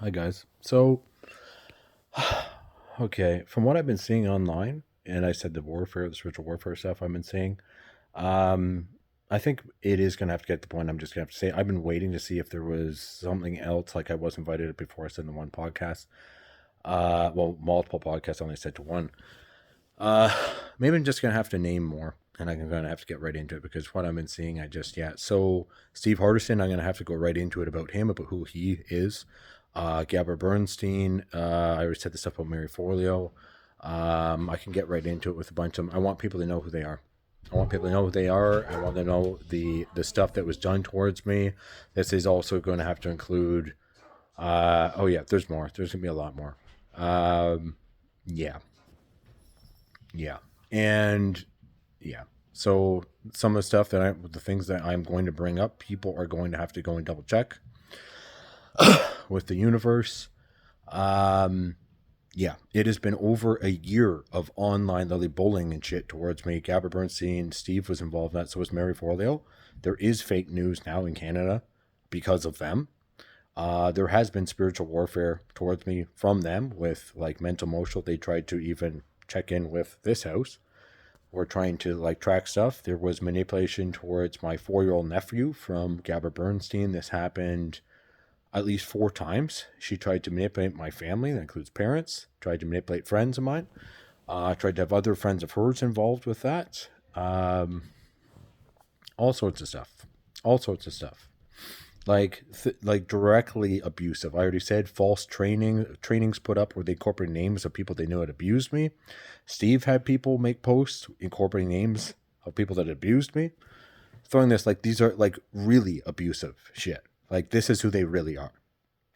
Hi guys. So, okay, from what I've been seeing online, and I said the spiritual warfare stuff I've been seeing, um, I think it is gonna have to get to the point. I'm just gonna have to say I've been waiting to see if there was something else. Like I was invited before I said in the one podcast. Well, multiple podcasts. I only said to one. Uh, Maybe I'm just gonna have to name more, and I'm gonna have to get right into it because what I've been seeing, I just yeah. So Steve Hardison, I'm gonna have to go right into it about him, about who he is. Gabber Bernstein. I already said the stuff about Mary Forleo. I can get right into it with a bunch of them. I want people to know who they are. I want people to know who they are. I want to know the stuff that was done towards me. This is also going to have to include. Oh yeah, there's more. There's gonna be a lot more. Um, yeah, yeah, and yeah. So some of the stuff the things that I'm going to bring up, people are going to have to go and double check with the universe. Um, yeah, it has been over a year of online lily bullying and shit towards me. Gabber Bernstein, Steve was involved in that, so was Mary Forleo. There is fake news now in Canada because of them. There has been spiritual warfare towards me from them with like mental emotional. They tried to even check in with this house. We're trying to like track stuff. There was manipulation towards my 4-year old nephew from Gabber Bernstein. This happened at least 4 times. She tried to manipulate my family, that includes parents, tried to manipulate friends of mine, tried to have other friends of hers involved with that. All sorts of stuff. All sorts of stuff. Like directly abusive. I already said false trainings put up where they incorporate names of people they knew had abused me. Steve had people make posts incorporating names of people that abused me. Throwing this like these are like really abusive shit. Like this is who they really are.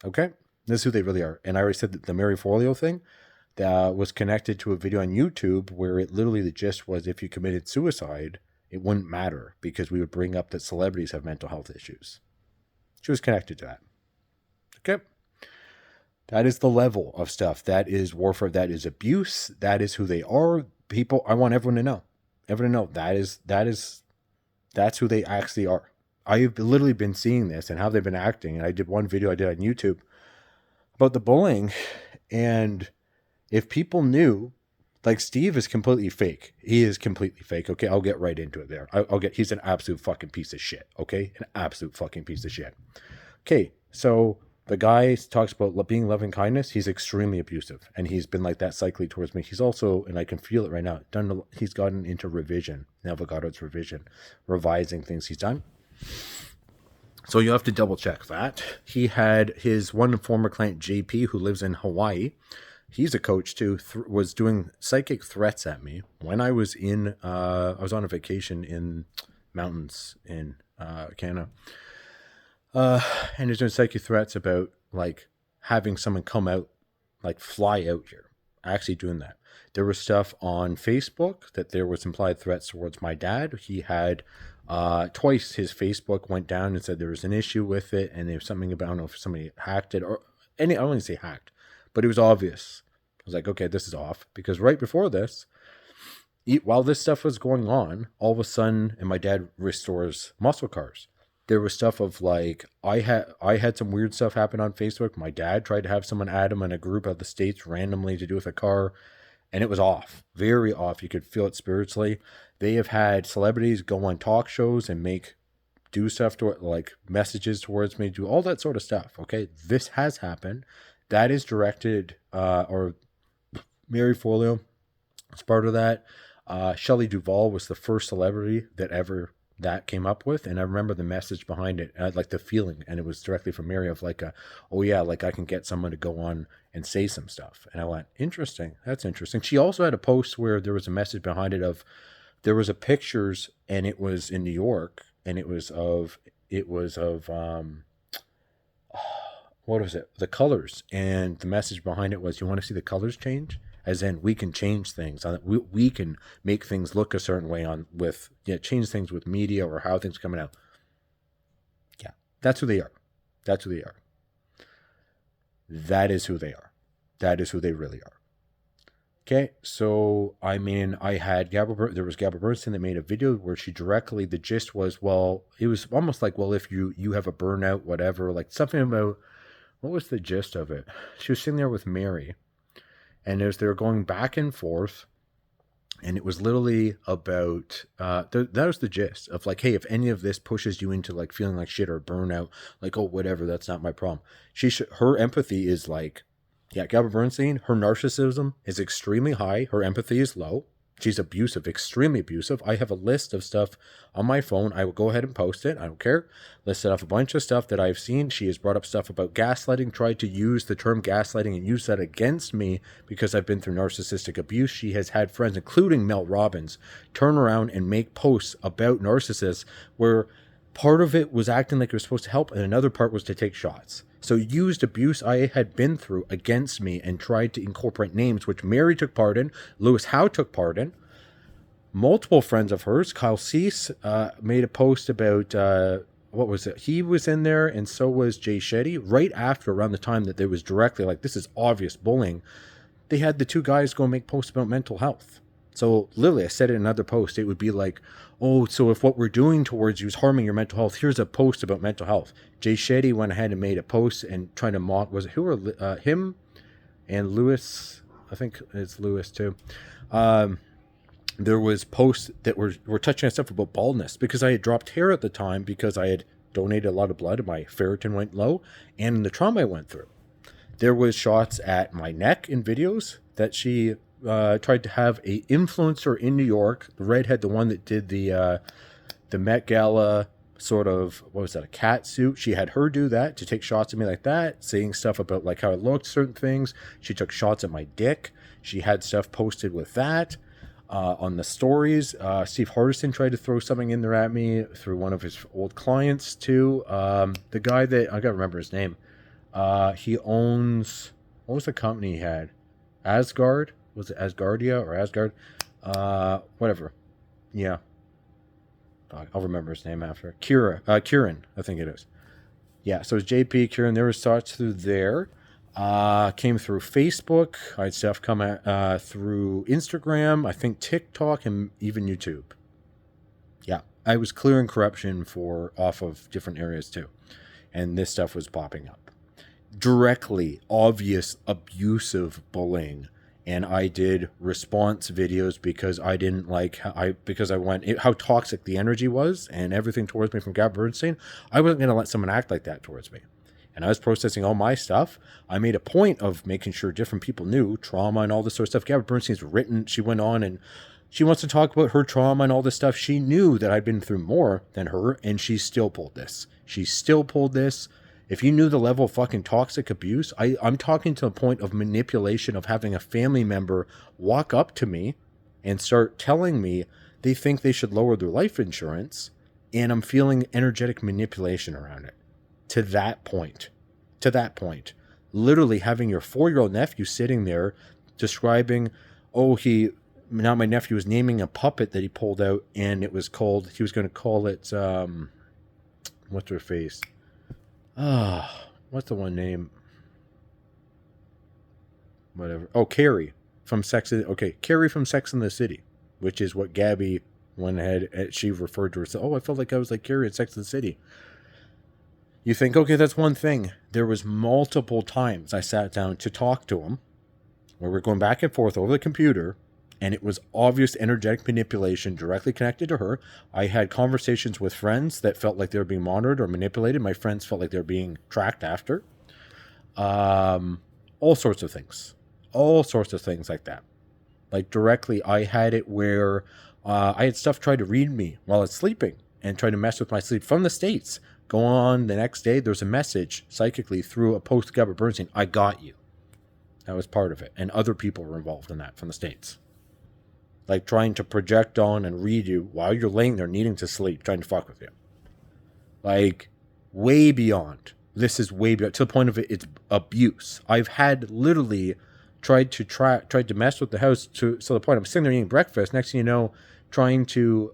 Okay? This is who they really are. And I already said that the Mary Forleo thing that was connected to a video on YouTube where it literally the gist was if you committed suicide, it wouldn't matter because we would bring up that celebrities have mental health issues. She was connected to that. Okay. That is the level of stuff. That is warfare. That is abuse. That is who they are. People, I want everyone to know. Everyone to know that's who they actually are. I've literally been seeing this and how they've been acting. And I did one video I did on YouTube about the bullying. And if people knew, like Steve is completely fake. He is completely fake. Okay, I'll get right into it there. He's an absolute fucking piece of shit. Okay, an absolute fucking piece of shit. Okay, so the guy talks about being loving kindness. He's extremely abusive, and he's been like that cyclically towards me. He's also, and I can feel it right now. He's gotten into revision. Navigado's revision, revising things he's done. So you have to double check that. He had his one former client JP who lives in Hawaii. He's a coach too. Was doing psychic threats at me when I was in. I was on a vacation in mountains in Canada. And he's doing psychic threats about like having someone come out, like fly out here. Actually doing that. There was stuff on Facebook that there was implied threats towards my dad. He had twice his Facebook went down and said there was an issue with it, and there was something about I don't know if somebody hacked it or any. I don't want to say hacked, but it was obvious. I was like, okay, this is off because right before this, while this stuff was going on, all of a sudden, and my dad restores muscle cars. There was stuff of like I had some weird stuff happen on Facebook. My dad tried to have someone add him in a group of the states randomly to do with a car, and it was off, very off. You could feel it spiritually. They have had celebrities go on talk shows and do stuff to like messages towards me, do all that sort of stuff. Okay, this has happened. That is directed, or Mary Folio is part of that. Shelley Duvall was the first celebrity that ever that came up with, and I remember the message behind it, like the feeling, and it was directly from Mary of like, oh yeah, like I can get someone to go on and say some stuff, and I went, interesting, that's interesting. She also had a post where there was a message behind it of there was a pictures, and it was in New York, and it was of what was it? The colors, and the message behind it was, you want to see the colors change? As in, we can change things. We can make things look a certain way on with change things with media or how things are coming out. Yeah, that's who they are. That's who they are. That is who they are. That is who they really are. Okay, so I mean, there was Gabber Bernstein that made a video where she directly, the gist was, well, it was almost like, well, if you have a burnout, whatever, like something about what was the gist of it? She was sitting there with Mary, and as they were going back and forth, and it was literally about that was the gist of like, hey, if any of this pushes you into like feeling like shit or burnout, like, oh, whatever, that's not my problem. Her empathy is like, yeah, Gabby Bernstein, her narcissism is extremely high. Her empathy is low. She's abusive, extremely abusive. I have a list of stuff on my phone. I will go ahead and post it. I don't care. Listed off a bunch of stuff that I've seen. She has brought up stuff about gaslighting, tried to use the term gaslighting and use that against me because I've been through narcissistic abuse. She has had friends, including Mel Robbins, turn around and make posts about narcissists where part of it was acting like it was supposed to help and another part was to take shots. So used abuse I had been through against me and tried to incorporate names, which Mary took part in, Lewis Howe took part in. Multiple friends of hers, Kyle Cease, made a post about, what was it? He was in there, and so was Jay Shetty. Right after, around the time that there was directly, like, this is obvious bullying, they had the two guys go make posts about mental health. So literally, I said in another post, it would be like, oh, so if what we're doing towards you is harming your mental health, here's a post about mental health. Jay Shetty went ahead and made a post and trying to mock, was it who were him and Lewis? I think it's Lewis too. There was posts that were touching on stuff about baldness because I had dropped hair at the time because I had donated a lot of blood and my ferritin went low and the trauma I went through. There was shots at my neck in videos that she tried to have a influencer in New York, the redhead, the one that did the Met Gala sort of, what was that, a cat suit? She had her do that to take shots at me like that, saying stuff about like how I looked, certain things. She took shots at my dick. She had stuff posted with that on the stories. Steve Hardison tried to throw something in there at me through one of his old clients too. The guy that, I gotta remember his name. He owns, what was the company he had? Asgard? Was it Asgardia or Asgard? Whatever. Yeah. I'll remember his name after. Kieran, I think it is. Yeah, so it's JP, Kieran. There was thoughts through there. Came through Facebook. I had stuff come through Instagram, I think TikTok, and even YouTube. Yeah, I was clearing corruption off of different areas too. And this stuff was popping up. Directly obvious abusive bullying. And I did response videos because I didn't like how toxic the energy was and everything towards me from Gab Bernstein. I wasn't going to let someone act like that towards me. And I was processing all my stuff. I made a point of making sure different people knew trauma and all this sort of stuff. Gab Bernstein's written, she went on and she wants to talk about her trauma and all this stuff. She knew that I'd been through more than her, and she still pulled this. She still pulled this. If you knew the level of fucking toxic abuse, I'm talking to the point of manipulation of having a family member walk up to me and start telling me they think they should lower their life insurance, and I'm feeling energetic manipulation around it. To that point. Literally having your 4-year-old nephew sitting there describing, now my nephew was naming a puppet that he pulled out, and it was called, he was going to call it, what's her face? What's the one name? Whatever. Oh, Carrie from Carrie from Sex and the City, which is what Gabby went ahead, she referred to herself. Oh, I felt like I was like Carrie in Sex and the City. You think, okay, that's one thing. There was multiple times I sat down to talk to him where we're going back and forth over the computer, and it was obvious energetic manipulation directly connected to her. I had conversations with friends that felt like they were being monitored or manipulated. My friends felt like they were being tracked after. All sorts of things like that. Like directly, I had it where I had stuff try to read me while I was sleeping and try to mess with my sleep from the States. Go on the next day, there's a message psychically through a post to Gabby Bernstein, I got you. That was part of it. And other people were involved in that from the States. Like trying to project on and read you while you're laying there needing to sleep, trying to fuck with you. Like, way beyond. This is way beyond. To the point of it's abuse. I've had literally tried to mess with the house so the point I'm sitting there eating breakfast. Next thing you know, trying to,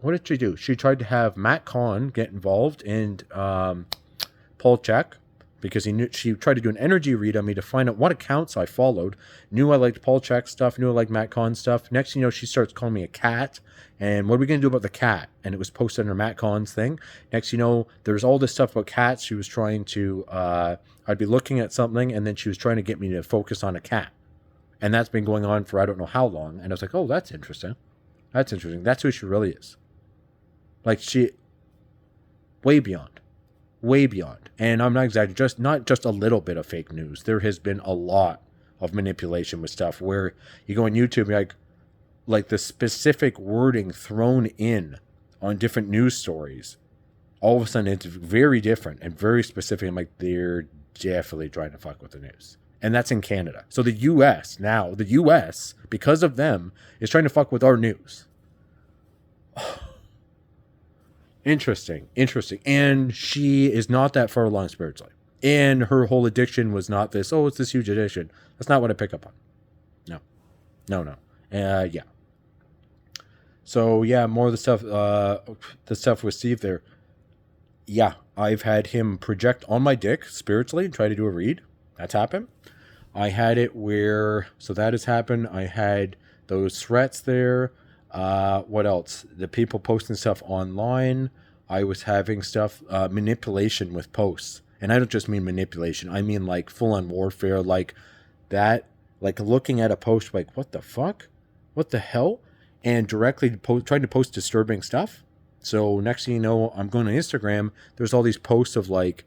what did she do? She tried to have Matt Kahn get involved and Paul Chek because she tried to do an energy read on me to find out what accounts I followed. Knew I liked Paul Chek stuff. Knew I liked Matt Kahn stuff. Next thing you know, she starts calling me a cat. And what are we going to do about the cat? And it was posted under Matt Kahn's thing. Next, you know, there's all this stuff about cats. She was trying to, I'd be looking at something, and then she was trying to get me to focus on a cat. And that's been going on for I don't know how long. And I was like, oh, that's interesting. That's interesting. That's who she really is. Like, she, way beyond. Way beyond. And I'm not exaggerating, not just a little bit of fake news. There has been a lot of manipulation with stuff where you go on YouTube, you're like the specific wording thrown in on different news stories, all of a sudden it's very different and very specific. I'm like, they're definitely trying to fuck with the news. And that's in Canada. So the US, because of them, is trying to fuck with our news. Interesting. And she is not that far along spiritually. And her whole addiction was not this, it's this huge addiction. That's not what I pick up on. No. Yeah. So, yeah, more of the stuff with Steve there. Yeah, I've had him project on my dick spiritually and try to do a read. That's happened. I had it where, so that has happened. I had those threats there. What else? The people posting stuff online. I was having stuff, manipulation with posts. And I don't just mean manipulation. I mean like full-on warfare, like that, like looking at a post like, what the fuck? What the hell? And directly trying to post disturbing stuff. So next thing you know, I'm going to Instagram. There's all these posts of like,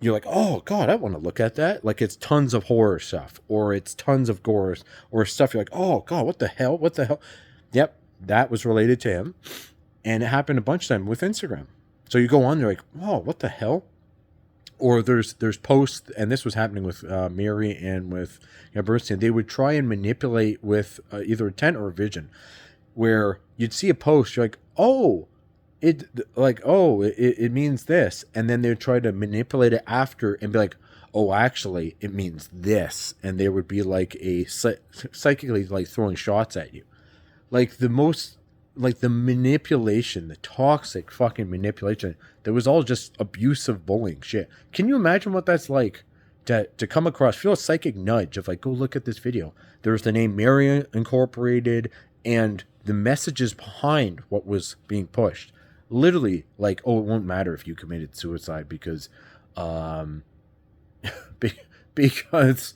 you're like, oh God, I want to look at that. Like it's tons of horror stuff, or it's tons of gore, or stuff. You're like, oh God, what the hell? What the hell? Yep, that was related to him. And it happened a bunch of times with Instagram. So you go on there like, oh, what the hell? Or there's posts, and this was happening with Mary and with Bernstein. They would try and manipulate with either intent or vision, where you'd see a post, you're like, it means this, and then they'd try to manipulate it after and be like, oh, actually, it means this, and they would be like psychically like throwing shots at you, like the manipulation, the toxic fucking manipulation. That was all just abusive bullying shit. Can you imagine what that's like to come across, feel a psychic nudge of like, go look at this video. There's the name Mary Incorporated and the messages behind what was being pushed. Literally like, oh, it won't matter if you committed suicide because because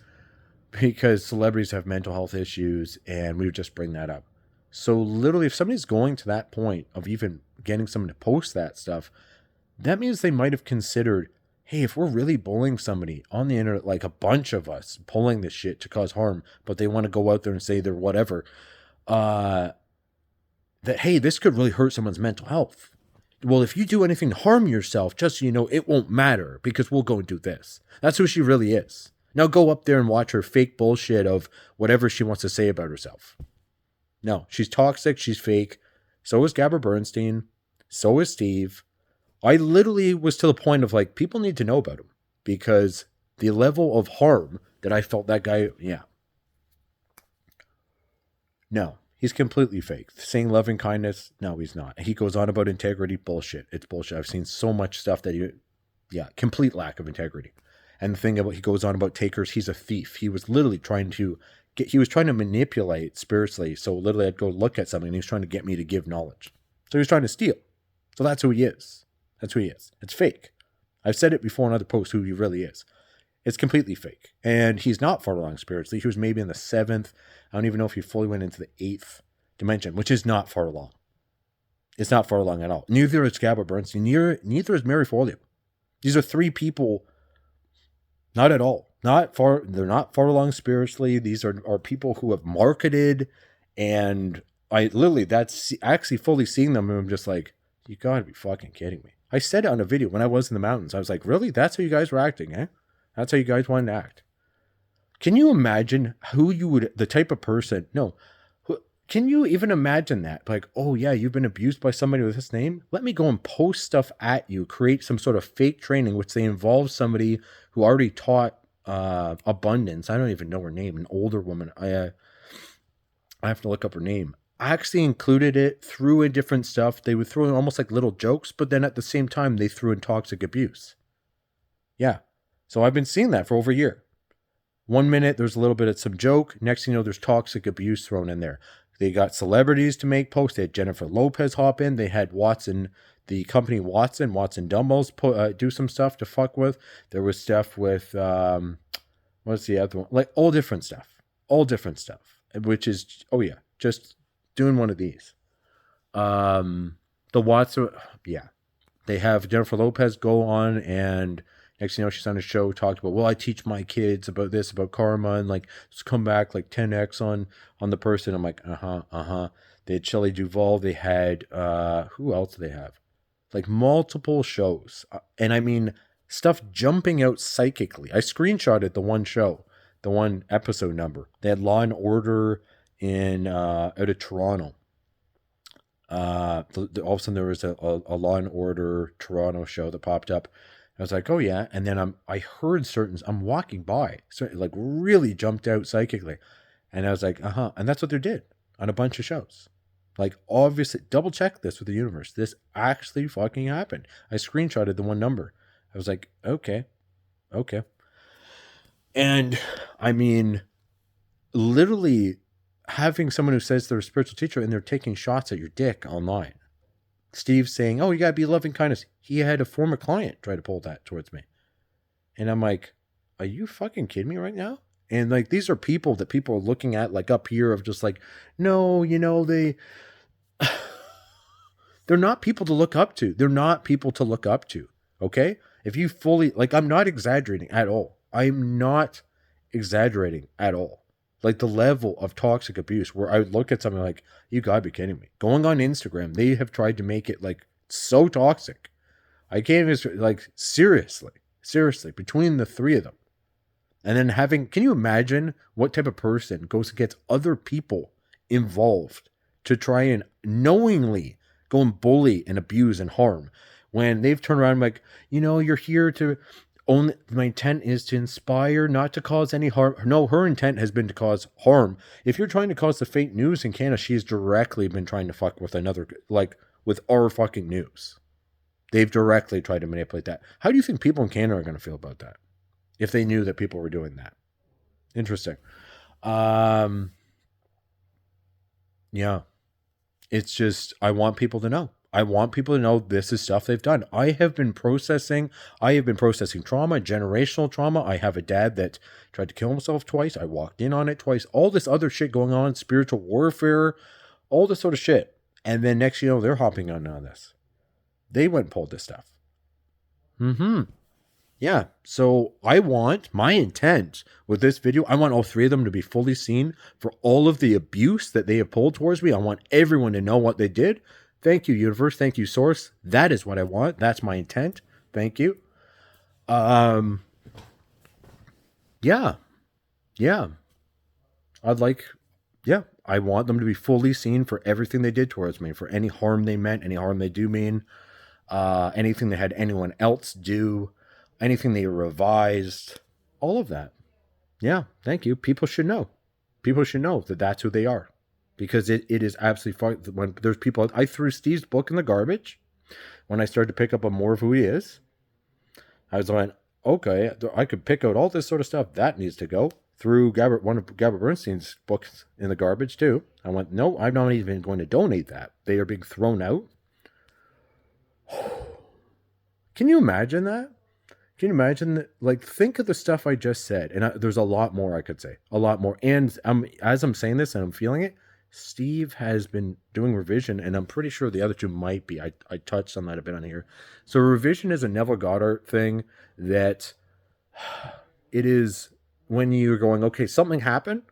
celebrities have mental health issues, and we would just bring that up. So literally, if somebody's going to that point of even getting someone to post that stuff, that means they might have considered, hey, if we're really bullying somebody on the internet, like a bunch of us pulling this shit to cause harm, but they want to go out there and say they're whatever, that, hey, this could really hurt someone's mental health. Well, if you do anything to harm yourself, just so you know, it won't matter because we'll go and do this. That's who she really is. Now go up there and watch her fake bullshit of whatever she wants to say about herself. No, she's toxic. She's fake. So is Gabby Bernstein. So is Steve. I literally was to the point of like, people need to know about him because the level of harm that I felt that guy, yeah. No, he's completely fake. Saying loving kindness, no, he's not. He goes on about integrity, bullshit. It's bullshit. I've seen so much stuff that complete lack of integrity. And the thing about, he goes on about takers, he's a thief. He was literally trying to manipulate spiritually. So literally I'd go look at something and he was trying to get me to give knowledge. So he was trying to steal. So that's who he is. That's who he is. It's fake. I've said it before in other posts who he really is. It's completely fake. And he's not far along spiritually. He was maybe in the 7th. I don't even know if he fully went into the 8th dimension, which is not far along. It's not far along at all. Neither is Gabby Bernstein. Neither is Mary Forleo. These are 3 people, not at all. Not far. They're not far along spiritually. These are people who have marketed, and I literally, that's actually fully seeing them, and I'm just like, you gotta be fucking kidding me. I said it on a video when I was in the mountains. I was like, really? That's how you guys were acting, eh? That's how you guys wanted to act. Can you imagine the type of person, can you even imagine that? Like, oh yeah, you've been abused by somebody with this name? Let me go and post stuff at you, create some sort of fake training, which they involve somebody who already taught abundance. I don't even know her name, an older woman. I have to look up her name. I actually included it, threw in different stuff. They would throw in almost like little jokes, but then at the same time, they threw in toxic abuse. Yeah. So I've been seeing that for over a year. 1 minute, there's a little bit of some joke. Next thing you know, there's toxic abuse thrown in there. They got celebrities to make posts. They had Jennifer Lopez hop in. They had Watson, the company Watson Dumbbells, do some stuff to fuck with. There was stuff with, what's the other one? Like all different stuff. Which is, oh yeah, just doing one of these. The Watson, yeah. They have Jennifer Lopez go on, and next thing you know, she's on a show, talked about, well, I teach my kids about this, about karma, and like just come back like 10x on the person. I'm like, They had Shelley Duvall. They had who else do they have? Like multiple shows, and I mean stuff jumping out psychically. I screenshotted the one show, the one episode number. They had Law and Order in out of Toronto. All of a sudden there was a Law and Order Toronto show that popped up. I was like, oh yeah. And then I heard I'm walking by, so like really jumped out psychically. And I was like, and that's what they did on a bunch of shows. Like, obviously, double check this with the universe. This actually fucking happened. I screenshotted the one number. I was like, okay. And I mean, literally having someone who says they're a spiritual teacher and they're taking shots at your dick online. Steve saying, oh, you got to be loving kindness. He had a former client try to pull that towards me. And I'm like, are you fucking kidding me right now? And like, these are people that people are looking at like up here of just like, no, you know, they're not people to look up to. Okay. If you fully, like, I'm not exaggerating at all. Like the level of toxic abuse where I would look at something like, you gotta be kidding me. Going on Instagram, they have tried to make it like so toxic. I can't even, like, seriously, between the three of them. And then can you imagine what type of person goes and gets other people involved to try and knowingly go and bully and abuse and harm when they've turned around like, you know, you're here to only, my intent is to inspire, not to cause any harm. No, her intent has been to cause harm. If you're trying to cause the fake news in Canada, she's directly been trying to fuck with another, like with our fucking news. They've directly tried to manipulate that. How do you think people in Canada are going to feel about that if they knew that people were doing that? Interesting. Yeah. It's just, I want people to know. This is stuff they've done. I have been processing trauma, generational trauma. I have a dad that tried to kill himself twice. I walked in on it twice. All this other shit going on, spiritual warfare, all this sort of shit. And then next, you know, they're hopping on this. They went and pulled this stuff. Yeah. So my intent with this video, I want all three of them to be fully seen for all of the abuse that they have pulled towards me. I want everyone to know what they did. Thank you, universe. Thank you, source. That is what I want. That's my intent. Thank you. Yeah. I want them to be fully seen for everything they did towards me, for any harm they meant, any harm they do mean, anything they had anyone else do, anything they revised, all of that. Yeah. Thank you. People should know. That that's who they are. Because it is absolutely fun. When there's people, I threw Steve's book in the garbage when I started to pick up on more of who he is. I was like, okay, I could pick out all this sort of stuff that needs to go. Threw one of Gabbert Bernstein's books in the garbage too. I went, no, I'm not even going to donate that. They are being thrown out. Can you imagine that? Can you imagine that? Like, think of the stuff I just said. And there's a lot more I could say. A lot more. And as I'm saying this and I'm feeling it, Steve has been doing revision, and I'm pretty sure the other two might be. I touched on that a bit on here. So revision is a Neville Goddard thing that it is when you're going, okay, something happened,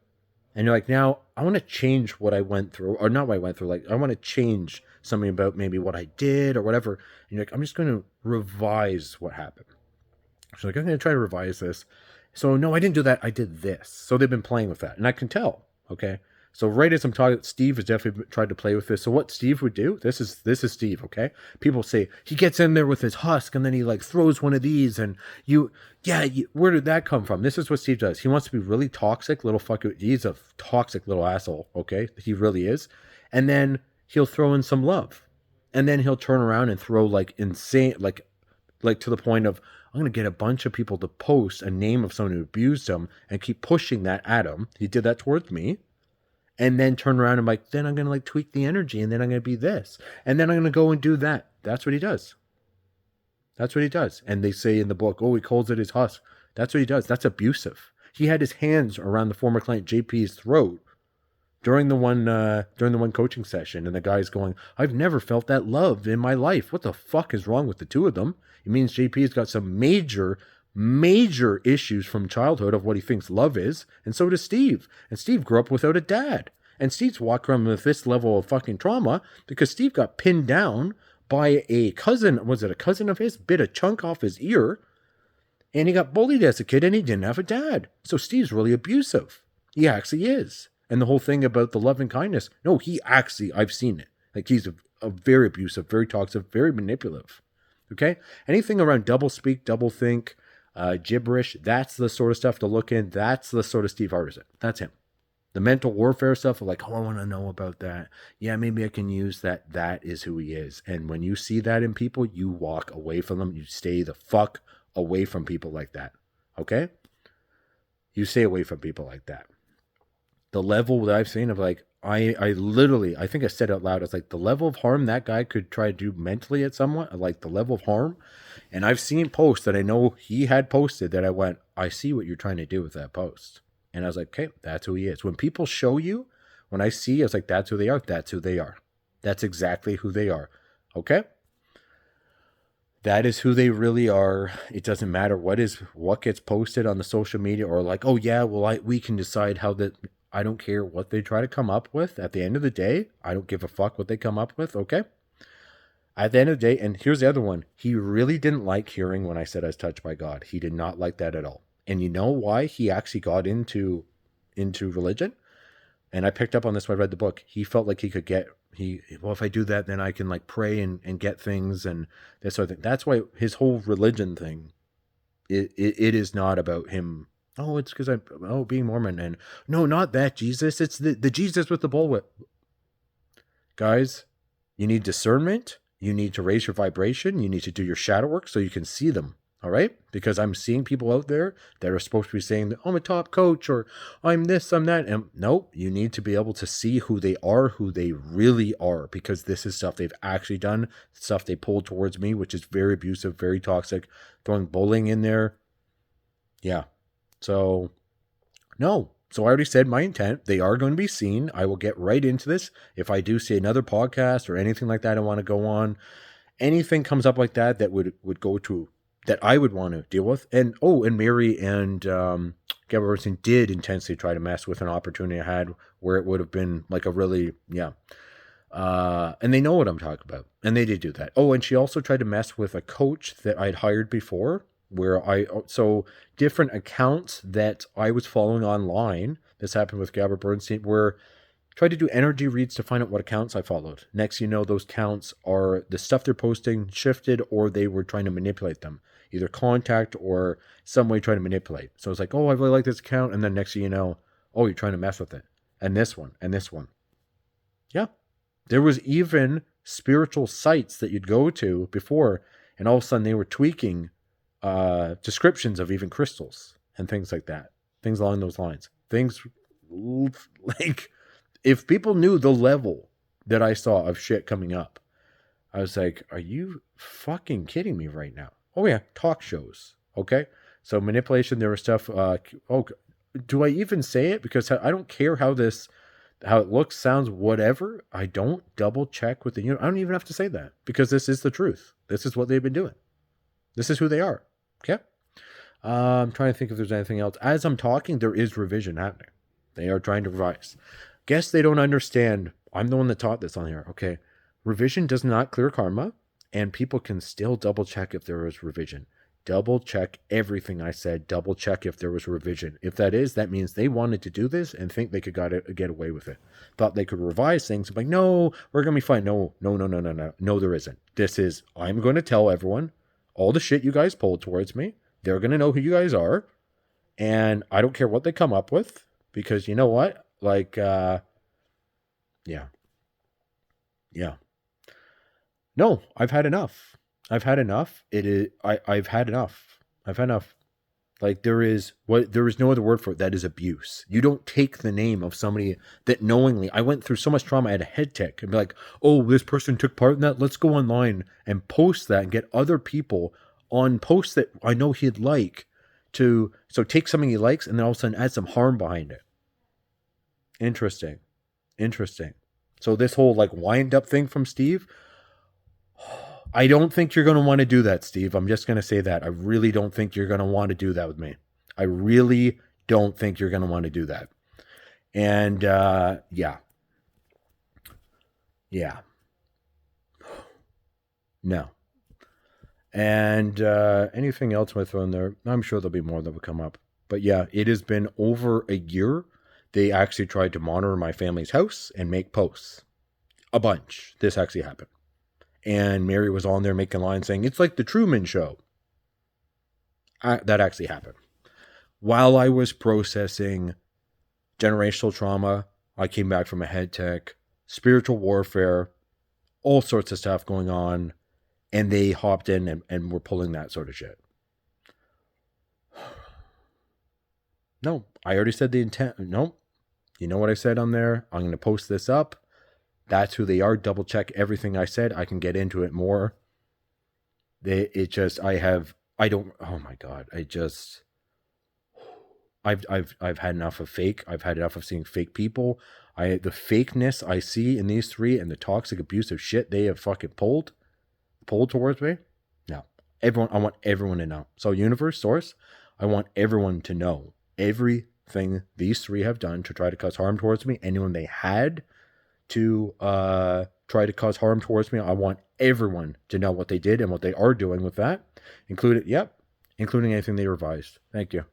and you're like, now I want to change what I went through, or not what I went through, like I want to change something about maybe what I did or whatever. And you're like, I'm just going to revise what happened. So like, I'm going to try to revise this. So no, I didn't do that. I did this. So they've been playing with that, and I can tell. Okay. So right as I'm talking, Steve has definitely tried to play with this. So what Steve would do, this is Steve, okay? People say he gets in there with his husk and then he like throws one of these and where did that come from? This is what Steve does. He wants to be really toxic, little fucker. He's a toxic little asshole, okay? He really is. And then he'll throw in some love. And then he'll turn around and throw like insane, like to the point of, I'm going to get a bunch of people to post a name of someone who abused him and keep pushing that at him. He did that towards me. And then turn around and like, then I'm going to like tweak the energy and then I'm going to be this. And then I'm going to go and do that. That's what he does. That's what he does. And they say in the book, oh, he calls it his husk. That's what he does. That's abusive. He had his hands around the former client JP's throat during the one coaching session, and the guy's going, I've never felt that love in my life. What the fuck is wrong with the two of them? It means JP's got some major issues from childhood of what he thinks love is, and so does Steve. And Steve grew up without a dad. And Steve's walking around with this level of fucking trauma because Steve got pinned down by a cousin. Was it a cousin of his? Bit a chunk off his ear. And he got bullied as a kid and he didn't have a dad. So Steve's really abusive. He actually is. And the whole thing about the love and kindness. No, he actually, I've seen it. Like he's a very abusive, very toxic, very manipulative. Okay? Anything around double speak, double think, gibberish, that's the sort of stuff to look in. That's the sort of Steve Hardison. That's him. The mental warfare stuff of like, oh, I want to know about that. Yeah, maybe I can use that. That is who he is. And when you see that in people, you walk away from them. You stay the fuck away from people like that. Okay? You stay away from people like that. The level that I've seen of like, I literally, I think I said out loud, it's like the level of harm that guy could try to do mentally at someone, like the level of harm. And I've seen posts that I know he had posted that I went, I see what you're trying to do with that post. And I was like, okay, that's who he is. When people show you, when I see, I was like, that's who they are. That's who they are. That's exactly who they are. Okay? That is who they really are. It doesn't matter what gets posted on the social media or like, oh yeah, well, we can decide how that. I don't care what they try to come up with. At the end of the day, I don't give a fuck what they come up with. Okay? At the end of the day, and here's the other one. He really didn't like hearing when I said I was touched by God. He did not like that at all. And you know why he actually got into religion? And I picked up on this when I read the book. He felt like he could well, if I do that, then I can like pray and get things and this sort of thing. That's why his whole religion thing, it is not about him. Oh, it's because I'm being Mormon. And no, not that Jesus. It's the Jesus with the bullwhip. Guys, you need discernment. You need to raise your vibration. You need to do your shadow work so you can see them. All right? Because I'm seeing people out there that are supposed to be saying that, I'm a top coach or I'm this, I'm that. And no, you need to be able to see who they are, who they really are, because this is stuff they've actually done, stuff they pulled towards me, which is very abusive, very toxic, throwing bullying in there. Yeah. So, no. So I already said my intent. They are going to be seen. I will get right into this. If I do see another podcast or anything like that I want to go on, anything comes up like that that would go to that I would want to deal with. And Mary and Gabrielson did intensely try to mess with an opportunity I had where it would have been like a really, and they know what I'm talking about. And they did do that. Oh, and she also tried to mess with a coach that I'd hired before so different accounts that I was following online. This happened with Gabrielle Bernstein, where tried to do energy reads to find out what accounts I followed. Next, those counts are the stuff they're posting shifted, or they were trying to manipulate them, either contact or some way trying to manipulate. So it's like, oh, I really like this account. And then next thing you know, oh, you're trying to mess with it. And this one, and this one. Yeah. There was even spiritual sites that you'd go to before, and all of a sudden they were tweaking descriptions of even crystals and things like that. Things along those lines. Things like, if people knew the level that I saw of shit coming up, I was like, are you fucking kidding me right now? Oh yeah, talk shows. Okay. So manipulation, there was stuff. Do I even say it? Because I don't care how it looks, sounds, whatever. I don't double check with the unit. I don't even have to say that because this is the truth. This is what they've been doing. This is who they are. Okay. I'm trying to think if there's anything else. As I'm talking, there is revision happening. They are trying to revise. Guess they don't understand. I'm the one that taught this on here. Okay. Revision does not clear karma, and people can still double check if there is revision. Double check everything I said. Double check if there was revision. If that means they wanted to do this and think they could get away with it. Thought they could revise things. I'm like, no, we're going to be fine. No, there isn't. I'm going to tell everyone all the shit you guys pulled towards me. They're going to know who you guys are. And I don't care what they come up with, because you know what? Like, yeah. No, I've had enough. I've had enough. I've had enough. I've had enough. Like there is no other word for it. That is abuse. You don't take the name of somebody that knowingly. I went through so much trauma. I had a head tick and be like, oh, this person took part in that. Let's go online and post that and get other people on posts that I know he'd like to. So take something he likes and then all of a sudden add some harm behind it. Interesting. So this whole like wind up thing from Steve, I don't think you're going to want to do that, Steve. I'm just going to say that. I really don't think you're going to want to do that with me. I really don't think you're going to want to do that. And yeah. No. And anything else I throw in there? I'm sure there'll be more that will come up. But yeah, it has been over a year. They actually tried to monitor my family's house and make posts. A bunch. This actually happened. And Mary was on there making lines saying, it's like the Truman Show. That actually happened. While I was processing generational trauma, I came back from a head tech, spiritual warfare, all sorts of stuff going on, and they hopped in and were pulling that sort of shit. No, I already said the intent. No, you know what I said on there? I'm going to post this up. That's who they are. Double check everything I said. I can get into it more. Oh my God. I've had enough of fake. I've had enough of seeing fake people. The fakeness I see in these three and the toxic abusive shit they have fucking pulled towards me. No. I want everyone to know. So universe, source, I want everyone to know everything these three have done to try to cause harm towards me. Anyone they had to try to cause harm towards me, I want everyone to know what they did and what they are doing with that. Including anything they revised. Thank you.